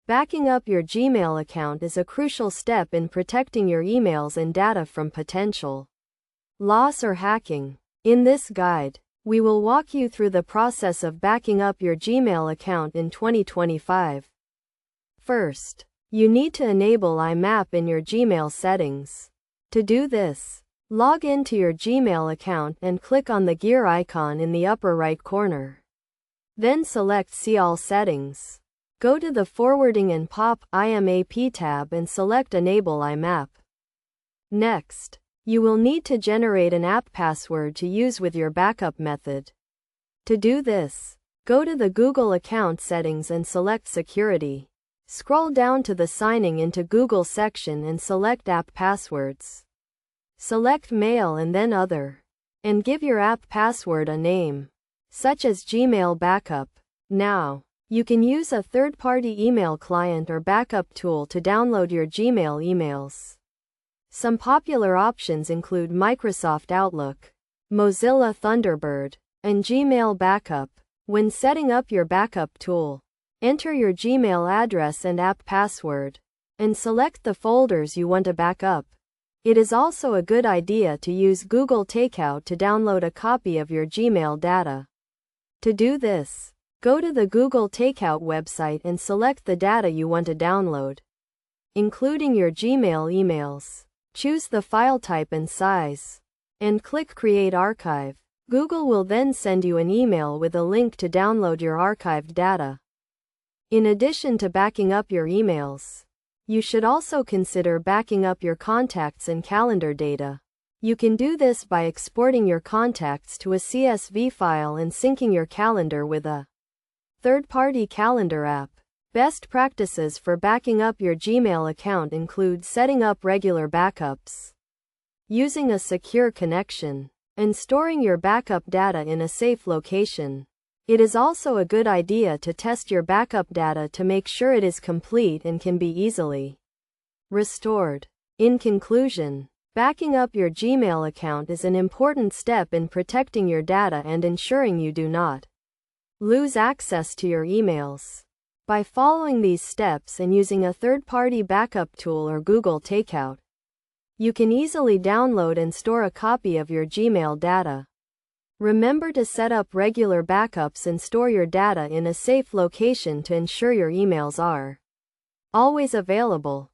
Backing up your Gmail account is a crucial step in protecting your emails and data from potential loss or hacking. In this guide, we will walk you through the process of backing up your Gmail account in 2025. First, you need to enable IMAP in your Gmail settings. To do this, log into your Gmail account and click on the gear icon in the upper right corner. Then select See All Settings. Go to the Forwarding and POP IMAP tab and select Enable IMAP. Next, you will need to generate an app password to use with your backup method. To do this, go to the Google account settings and select Security. Scroll down to the Signing into Google section and select App Passwords. Select Mail and then Other. And give your app password a name, such as Gmail Backup. Now, you can use a third-party email client or backup tool to download your Gmail emails. Some popular options include Microsoft Outlook, Mozilla Thunderbird, and Gmail Backup. When setting up your backup tool, enter your Gmail address and app password, and select the folders you want to back up. It is also a good idea to use Google Takeout to download a copy of your Gmail data. To do this, go to the Google Takeout website and select the data you want to download, including your Gmail emails. Choose the file type and size, and click Create Archive. Google will then send you an email with a link to download your archived data. In addition to backing up your emails, you should also consider backing up your contacts and calendar data. You can do this by exporting your contacts to a CSV file and syncing your calendar with a third-party calendar app. Best practices for backing up your Gmail account include setting up regular backups, using a secure connection, and storing your backup data in a safe location. It is also a good idea to test your backup data to make sure it is complete and can be easily restored. In conclusion, backing up your Gmail account is an important step in protecting your data and ensuring you do not lose access to your emails. By following these steps and using a third-party backup tool or Google Takeout, you can easily download and store a copy of your Gmail data. Remember to set up regular backups and store your data in a safe location to ensure your emails are always available.